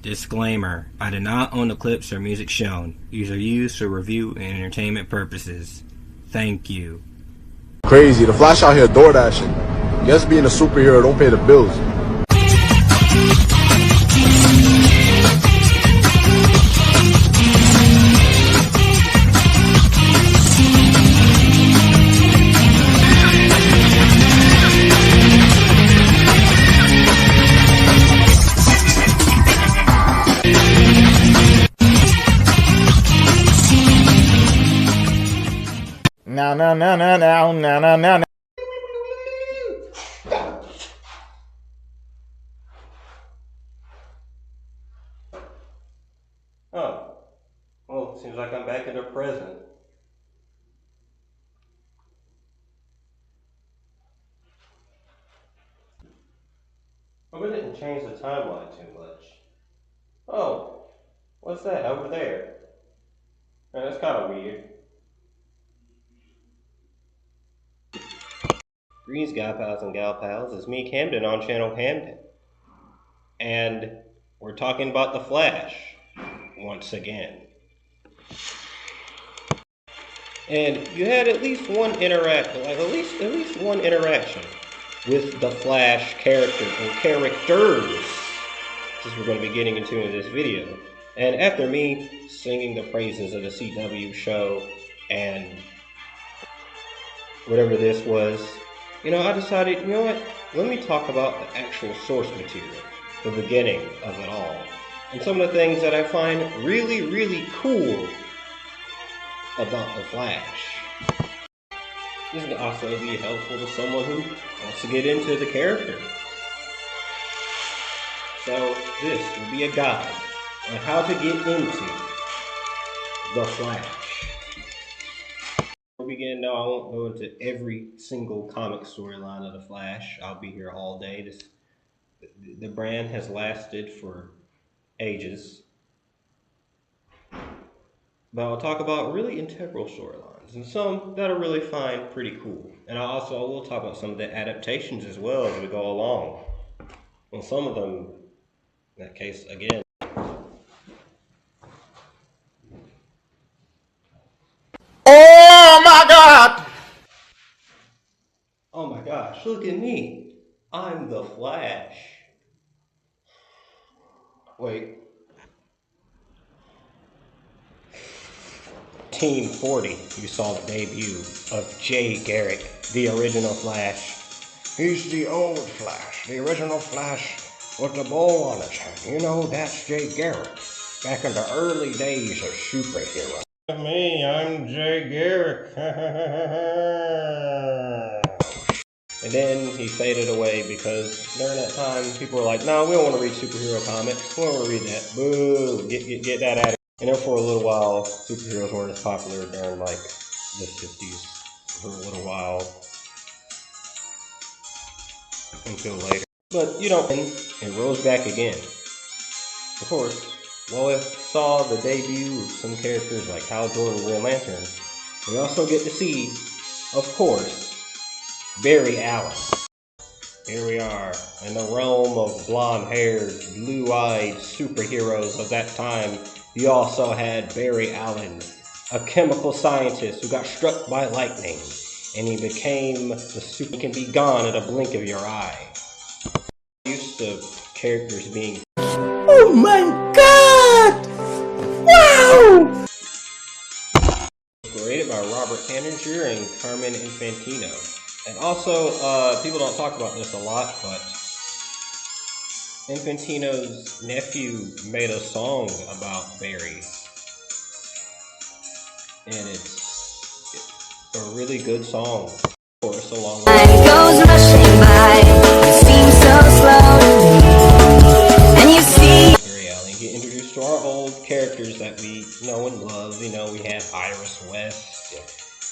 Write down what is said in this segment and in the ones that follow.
Disclaimer: I do not own the clips or music shown. These are used for review and entertainment purposes. Thank you. Crazy. The Flash out here door dashing. Guess being a superhero don't pay the bills. No. Oh, well, seems like I'm back in the present. Oh, we didn't change the timeline too much. Oh, what's that over there? Man, that's kind of weird. Greetings, guy pals and gal pals. It's me, Camden, on channel Camden. And we're talking about the Flash once again. And you had at least one interaction with the Flash character or characters, since we're going to be getting into in this video. And after me singing the praises of the CW show and whatever this was, I decided, you know what, let me talk about the actual source material, the beginning of it all, and some of the things that I find really, really cool about the Flash. This can also be helpful to someone who wants to get into the character. So this will be a guide on how to get into the Flash. Before we begin, no, I won't go into every single comic storyline of the Flash. I'll be here all day. The brand has lasted for ages. But I'll talk about really integral storylines and some that I really find pretty cool. And I will talk about some of the adaptations as well as we go along. And some of them, in that case, again. Oh my God! Oh my gosh, look at me. I'm the Flash. Wait. 1940, you saw the debut of Jay Garrick, the original Flash. He's the old Flash, the original Flash with the bow on his head. That's Jay Garrick, back in the early days of superheroes. Me, I'm Jay Garrick. And then he faded away because during that time, people were like, no, we don't want to read superhero comics. We don't want to read that. Boo, get that out of here. And then for a little while, superheroes weren't as popular during like the 50s for a little while until later. But it rose back again. Of course, while we saw the debut of some characters like Hal Jordan and Green Lantern, we also get to see, of course, Barry Allen. Here we are in the realm of blonde-haired, blue-eyed superheroes of that time. You also had Barry Allen, a chemical scientist who got struck by lightning, and he became he can be gone at a blink of your eye. Used to characters being, oh my God! Wow! Created by Robert Hanninger and Carmen Infantino. And also, people don't talk about this a lot, but Infantino's nephew made a song about Barry. And it's a really good song. Of course, along with Time goes rushing by, you seem so slow to me. And you see Barry Allen. Get introduced to our old characters that we know and love. We have Iris West.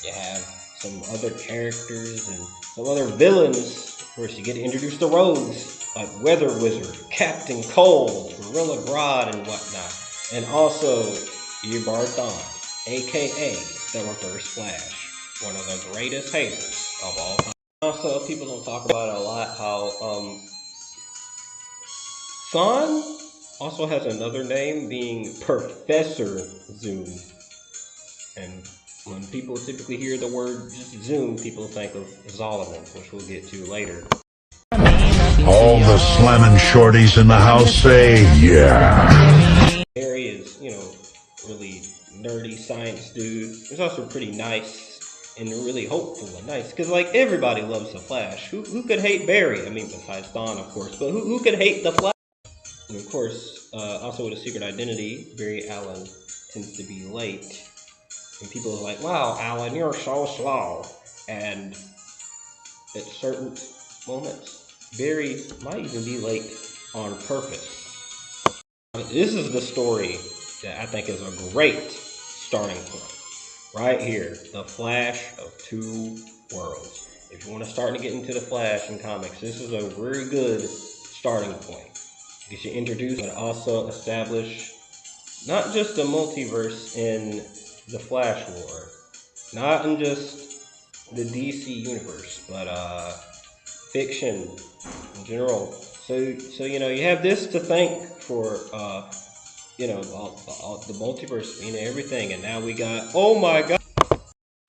You have some other characters and some other villains. Of course, you get introduced to rogues like Weather Wizard, Captain Cold, Gorilla Grodd, and whatnot. And also Eobard Thawne, aka the Reverse Flash, one of the greatest haters of all time. Also, people don't talk about it a lot how Thawne Also has another name being Professor Zoom. And when people typically hear the word just Zoom, people think of Solomon, which we'll get to later. All the slamming shorties in the house say, yeah. Harry is, really nerdy science dude. He's also pretty nice and really hopeful and nice. Because, everybody loves the Flash. Who could hate Barry? I mean, besides Thawne, of course. But who could hate the Flash? And, of course, also with a secret identity, Barry Allen tends to be late. And people are like, wow, Alan, you're so slow. And at certain moments, Barry might even be late on purpose. This is the story that I think is a great starting point. Right here, the Flash of Two Worlds. If you want to start to get into the Flash in comics, this is a very good starting point. Get you introduced, but also establish not just the multiverse in the Flash lore, not in just the DC universe, but fiction in general. So you have this to thank for all the multiverse, everything, and now we got, oh my god,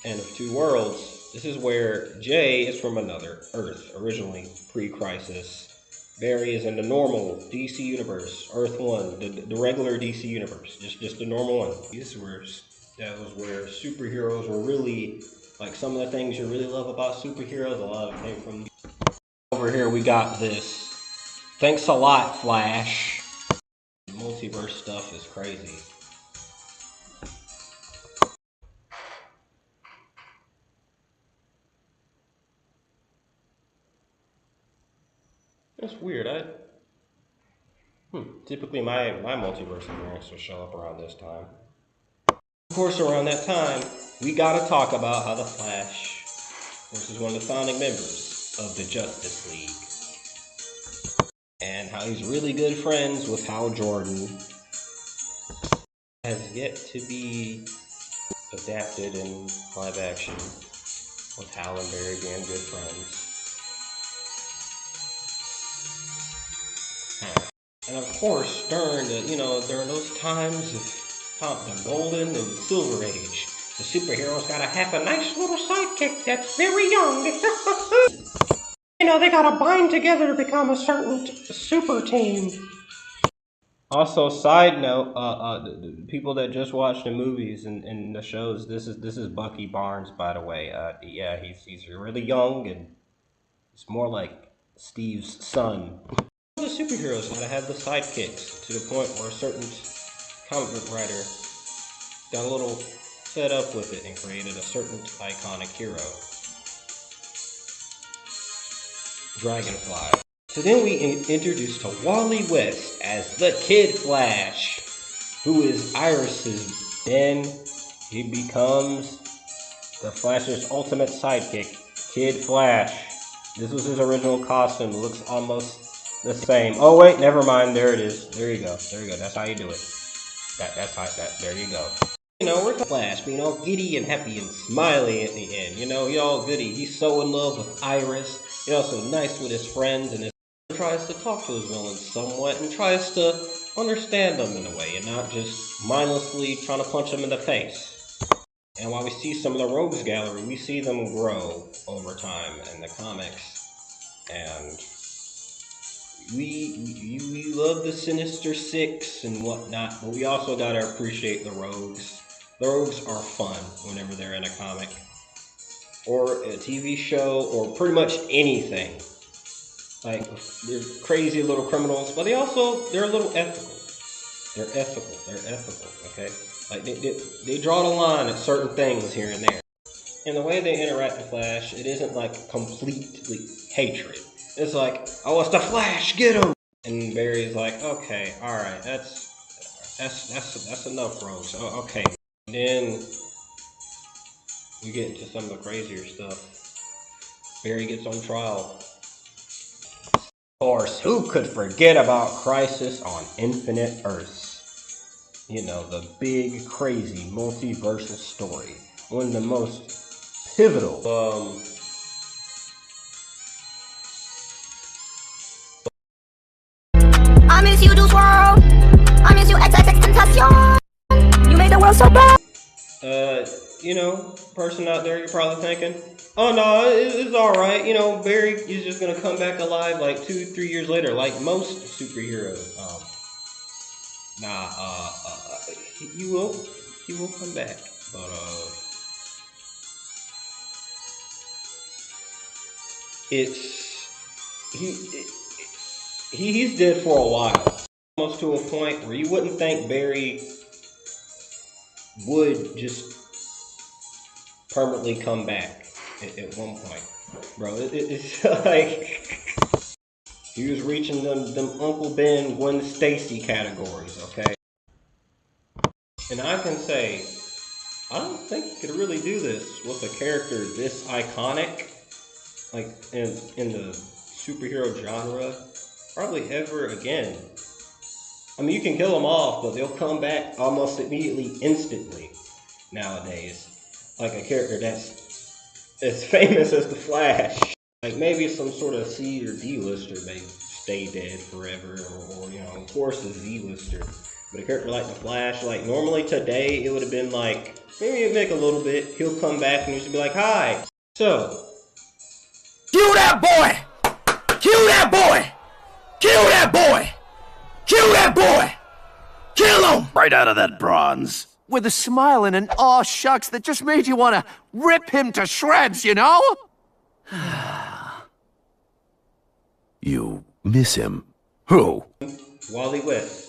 and of Two Worlds. This is where Jay is from another Earth, originally pre-Crisis. Barry is in the normal DC universe, Earth 1, the regular DC universe, just the normal one. That was where superheroes were really, some of the things you really love about superheroes, a lot of it came from. Over here we got this. Thanks a lot, Flash. Multiverse stuff is crazy. That's weird. Typically my multiverse appearance will show up around this time. Of course, around that time, we gotta talk about how the Flash, of course, is one of the founding members of the Justice League. And how he's really good friends with Hal Jordan. Has yet to be adapted in live action, with Hal and Barry being good friends. And of course, during those times of the Golden and Silver Age, the superheroes gotta have a nice little sidekick that's very young. They gotta bind together to become a certain super team. Also, side note, the people that just watch the movies and the shows, this is Bucky Barnes, by the way. Yeah, he's really young, and it's more like Steve's son. The superheroes gotta have the sidekicks to the point where a certain comic book writer got a little fed up with it and created a certain iconic hero, Dragonfly. So then we introduced to Wally West as the Kid Flash, who is Iris's. Then he becomes the Flash's ultimate sidekick, Kid Flash. This was his original costume. It looks almost the same. Oh wait, never mind. There it is. There you go. That's how you do it. There you go. We're Flash being all giddy and happy and smiley at the end. He all goody. He's so in love with Iris. So nice with his friends, and tries to talk to his villains somewhat and tries to understand them in a way and not just mindlessly trying to punch them in the face. And while we see some of the Rogues Gallery, we see them grow over time in the comics. And we love the Sinister Six and whatnot, but we also gotta appreciate the Rogues. The Rogues are fun whenever they're in a comic or a TV show or pretty much anything. They're crazy little criminals, but they're a little ethical. They're ethical, okay? They draw the line at certain things here and there. And the way they interact with Flash, it isn't completely hatred. It's oh, it's the Flash, get him! And Barry's okay, alright, that's enough, Rogues. Oh, okay. And then we get into some of the crazier stuff. Barry gets on trial. Of course, who could forget about Crisis on Infinite Earths? The big, crazy, multiversal story. One of the most pivotal, I miss you, Juice WRLD. You know, person out there, you're probably thinking, oh no, it's alright. You know, Barry is just gonna come back alive like 2-3 years later, like most superheroes. He will come back. But, he's dead for a while. Almost to a point where you wouldn't think Barry would just permanently come back at one point. Bro, it's like he was reaching them Uncle Ben, Gwen Stacy categories, okay? And I can say, I don't think you could really do this with a character this iconic, like in the superhero genre, probably ever again. I mean, you can kill them off, but they'll come back almost immediately, instantly nowadays. Like a character that's as famous as the Flash. Like maybe some sort of C or D lister may stay dead forever, or you know, of course a Z lister. But a character like the Flash, like normally today it would have been like, maybe it'd make a little bit, he'll come back and he'll be like, hi. So, kill that boy! Kill that boy! Kill that boy! Kill that boy! Kill him! Right out of that bronze. With a smile and an aw shucks that just made you want to rip him to shreds, you know? You miss him. Who? Wally West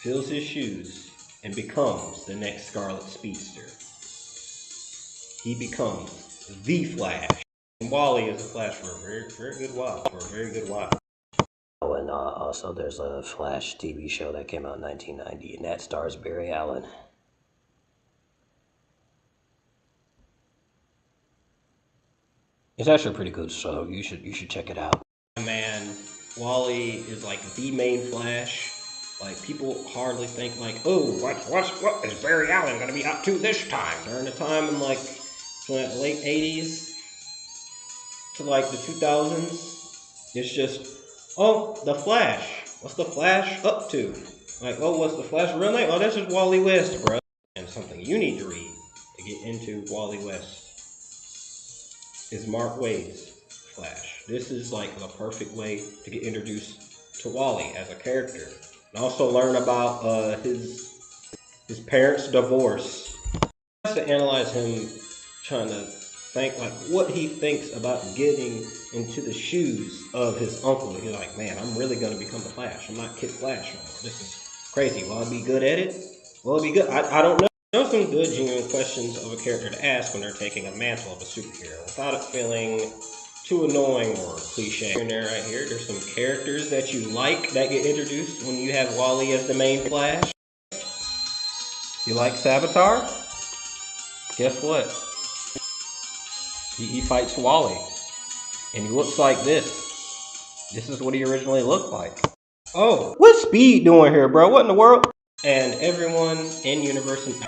fills his shoes and becomes the next Scarlet Speedster. He becomes the Flash. And Wally is a Flash for a very good while. Oh, and also there's a Flash TV show that came out in 1990, and that stars Barry Allen. It's actually a pretty good show. You should check it out. Man, Wally is like the main Flash. Like people hardly think like, oh, what is Barry Allen gonna be up to this time? During the time in like the late 80s to like the 2000s, it's just, oh, the Flash. What's the Flash up to? Like, oh, what's the Flash real name? Oh, that's just Wally West, bro. And something you need to read to get into Wally West is Mark Waid's Flash. This is like the perfect way to get introduced to Wally as a character. And also learn about his parents' divorce. To analyze him trying to think like what he thinks about getting into the shoes of his uncle. He's like, man, I'm really gonna become the Flash. I'm not Kid Flash anymore. This is crazy. Will I be good at it? Will it be good? I don't know. There's some good, genuine questions of a character to ask when they're taking a mantle of a superhero without it feeling too annoying or cliche. In there right here, there's some characters that you like that get introduced when you have Wally as the main Flash. You like Savitar? Guess what? He fights Wally. And he looks like this. This is what he originally looked like. Oh, what's Speed doing here, bro? What in the world? And everyone in universe and out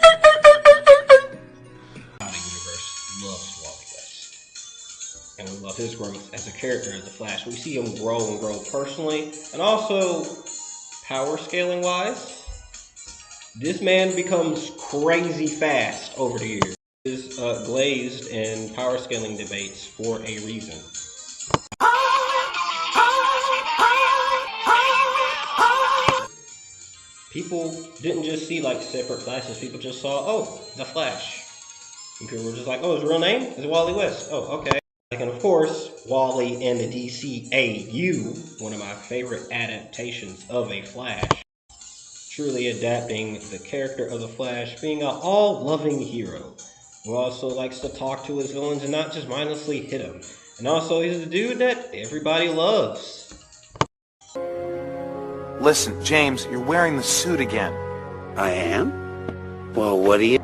of universe loves Wally West. And we love his growth as a character as the Flash. We see him grow and grow personally, and also power scaling wise. This man becomes crazy fast over the years. Is glazed in power scaling debates for a reason. People didn't just see like separate Flashes. People just saw, oh, the Flash. And people were just like, oh, his real name is Wally West. Oh, okay. Like, and of course, Wally and the DCAU, one of my favorite adaptations of a Flash. Truly adapting the character of the Flash, being an all-loving hero who also likes to talk to his villains and not just mindlessly hit them. And also, he's a dude that everybody loves. Listen, James, you're wearing the suit again. I am? Well, what do you...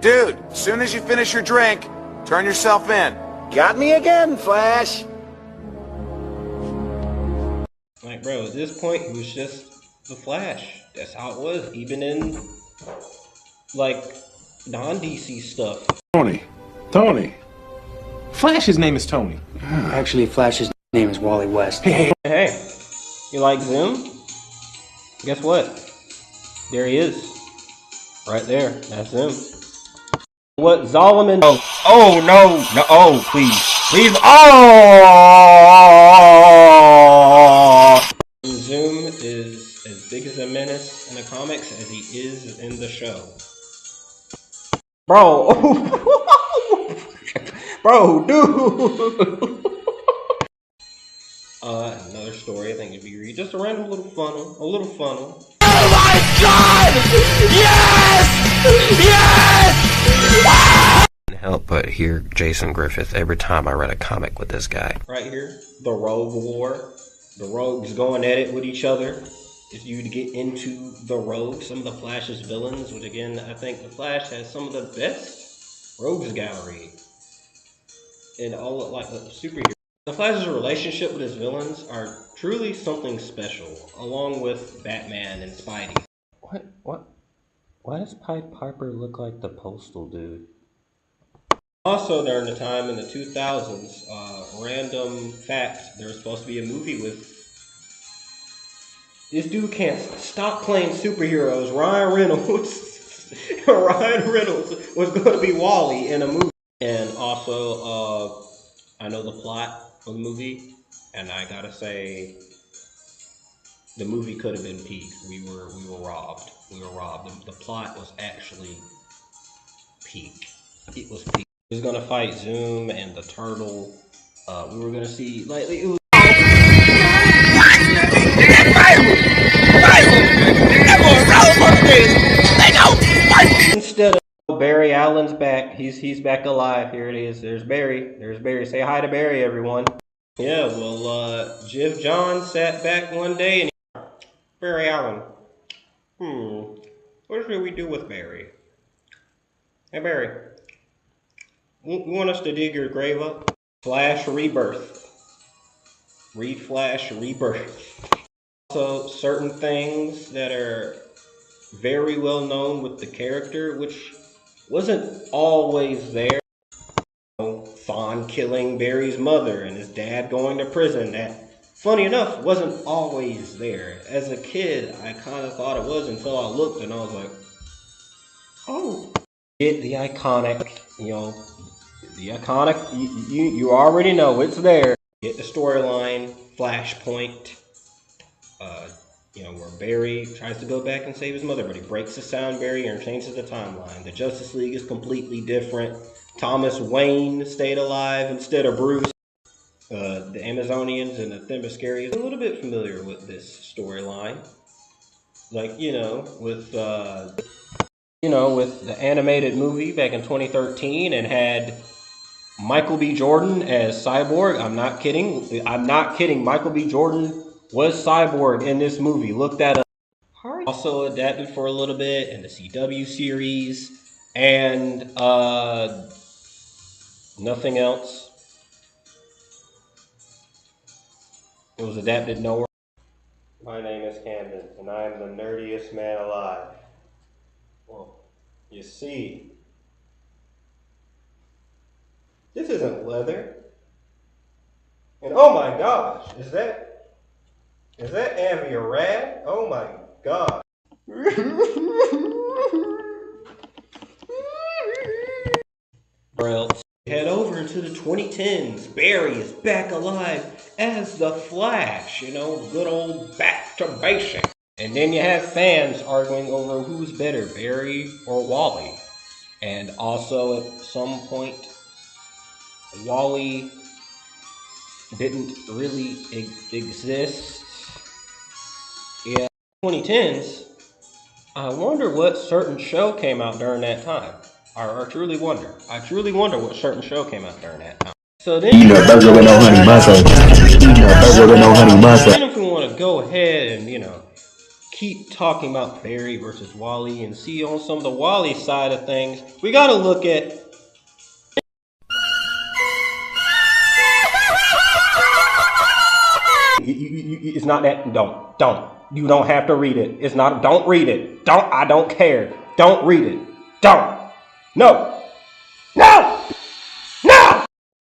Dude, as soon as you finish your drink, turn yourself in. Got me again, Flash. Like, bro, at this point, he was just the Flash. That's how it was, even in, like, non-DC stuff. Tony. Flash's name is Tony. Actually, Flash's name is Wally West. Hey, you like Zim? Guess what? There he is. Right there. That's him. What Solomon? Oh no, no! Oh please, please! Oh! Zoom is as big as a menace in the comics as he is in the show. Bro, bro, dude. Another story I think if you read just a random little funnel, Oh my God! Yes! Yes! Help but hear Jason Griffith every time I read a comic with this guy. Right here, the Rogue War. The Rogues going at it with each other. If you get into the Rogue, some of the Flash's villains, which again, I think the Flash has some of the best Rogues gallery in all of, like, the superheroes. The Flash's relationship with his villains are truly something special, along with Batman and Spidey. What? Why does Pied Piper look like the Postal Dude? Also, during the time in the 2000s, random fact, there was supposed to be a movie with this dude can't stop playing superheroes. Ryan Reynolds was going to be Wally in a movie. And also, I know the plot of the movie, and I gotta say, the movie could have been peak. We were robbed. The plot was actually peak. It was peak. He was gonna fight Zoom and the Turtle. We were gonna see it was. Instead of Barry Allen's back, he's back alive. Here it is. There's Barry. Say hi to Barry, everyone. Yeah, well, Jiv John sat back one day and Barry Allen. What should we do with Barry? Hey Barry, you want us to dig your grave up? Flash Rebirth. Read Flash Rebirth. Also, certain things that are very well known with the character, which wasn't always there. Thawne killing Barry's mother and his dad going to prison. That, funny enough, wasn't always there. As a kid, I kind of thought it was until I looked and I was like, oh. Get the iconic, you already know it's there. Get the storyline, Flashpoint, where Barry tries to go back and save his mother, but he breaks the sound barrier and changes the timeline. The Justice League is completely different. Thomas Wayne stayed alive instead of Bruce. The Amazonians and the Themyscira. I'm a little bit familiar with this storyline. Like, with the animated movie back in 2013 and had Michael B. Jordan as Cyborg. I'm not kidding. Michael B. Jordan was Cyborg in this movie. Look that up. Also adapted for a little bit in the CW series and nothing else. It was adapted nowhere. My name is Camden, and I am the nerdiest man alive. Well, you see, this isn't leather. And oh my gosh, is that Amir Rad? Oh my god. Or else, head over to the 2010s. Barry is back alive as the Flash. Good old back to basics. And then you have fans arguing over who's better, Barry or Wally. And also at some point, Wally didn't really exist. Yeah, 2010s. I wonder what certain show came out during that time. I truly wonder what certain show came out during that time. So then, burger with no honey mustard. Burger with no honey mustard. Then if we want to go ahead and keep talking about Barry versus Wally and see on some of the Wally side of things, we got to look at. It's not that. Don't. You don't have to read it. It's not. Don't read it. I don't care. Don't read it. Don't. No.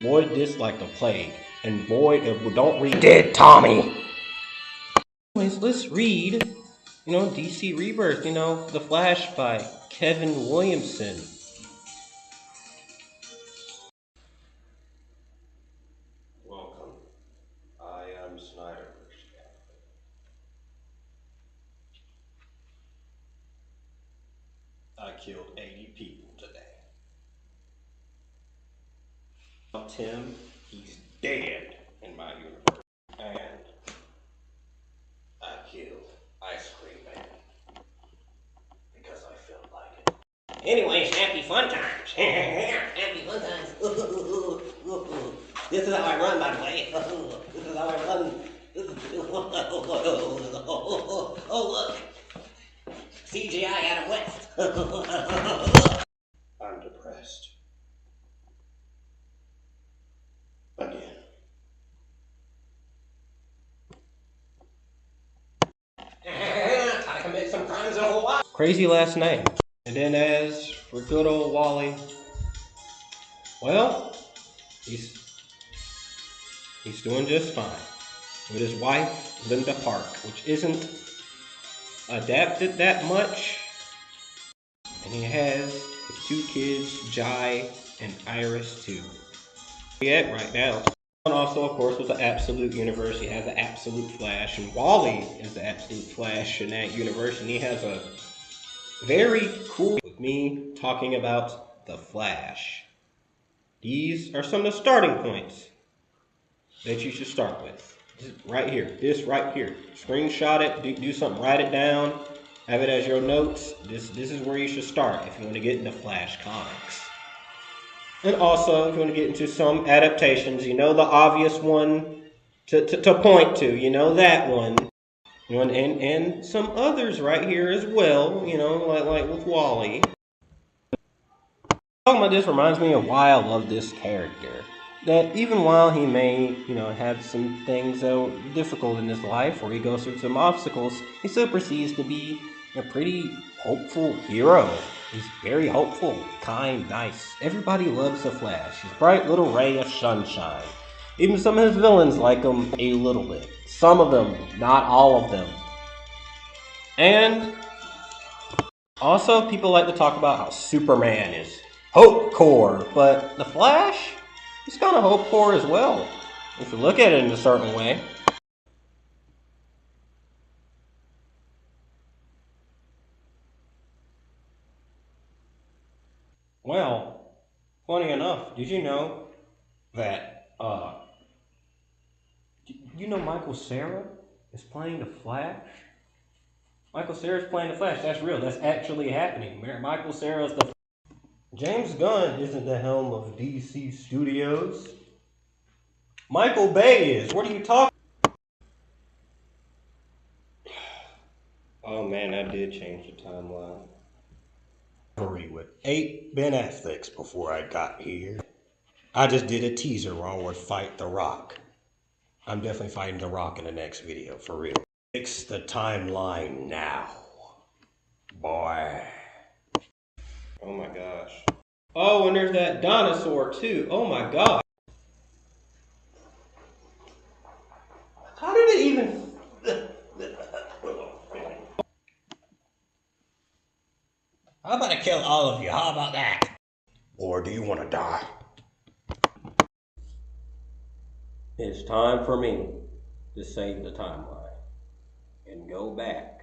Boyd disliked the plague, and Boyd don't read. Dead Tommy. Anyways, let's read. DC Rebirth. The Flash by Kevin Williamson. I killed 80 people today. Tim, he's dead in my universe. And I killed Ice Cream Man because I felt like it. Anyways, happy fun times. Happy fun times. This is how I run, by the way. This is how I run. Oh, look. CGI Adam West. I'm depressed. Again. I commit some crimes in a whole lot. Crazy last name. And then as for good old Wally, well, he's doing just fine with his wife, Linda Park, which isn't adapted that much. And he has his 2 kids, Jai and Iris, too. Yeah, right now. And also, of course, with the Absolute Universe, he has the Absolute Flash, and Wally is the Absolute Flash in that universe, and he has a very cool with me talking about the Flash. These are some of the starting points that you should start with. Right here, this right here. Screenshot it, do something, write it down, have it as your notes. This is where you should start if you want to get into Flash comics. And also, if you want to get into some adaptations, you know the obvious one to point to, you know that one. And some others right here as well, you know, like with Wally. Talking about this reminds me of why I love this character. That even while he may, you know, have some things that are difficult in his life, or he goes through some obstacles, he still proceeds to be a pretty hopeful hero. He's very hopeful, kind, nice. Everybody loves the Flash. He's a bright little ray of sunshine. Even some of his villains like him a little bit. Some of them, not all of them. And also, people like to talk about how Superman is hope core, but the Flash, he's kind of hope core as well, if you look at it in a certain way. Well, funny enough, did you know that, you know Michael Cera is playing the Flash? Michael Cera's playing the Flash, that's real, that's actually happening. Michael Cera's the James Gunn isn't the helm of DC Studios. Michael Bay is. What are you talking? Oh man, I did change the timeline. With 8 Ben Afflecks before I got here. I just did a teaser where I would fight The Rock. I'm definitely fighting The Rock in the next video, for real. Fix the timeline now. Boy. Oh my gosh. Oh, and there's that dinosaur too. Oh my god. How did it even... How about I kill all of you? How about that? Or do you want to die? It's time for me to save the timeline and go back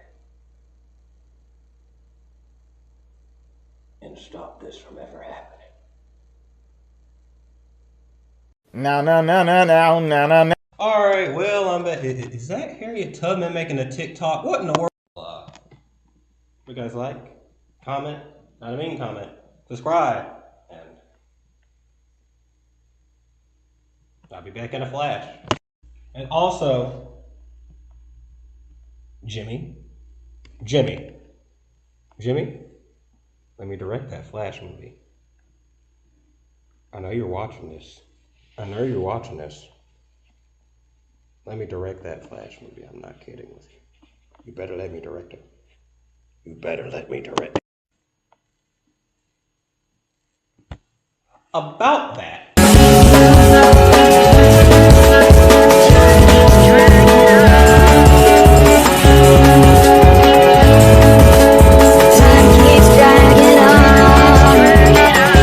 and stop this from ever happening. No. Alright, well, I'm back. Is that Harriet Tubman making a TikTok? What in the world? You guys like? Comment? Comment. Subscribe. And I'll be back in a flash. And also, Jimmy, let me direct that Flash movie. I know you're watching this. Let me direct that Flash movie. I'm not kidding with you. You better let me direct it. About that,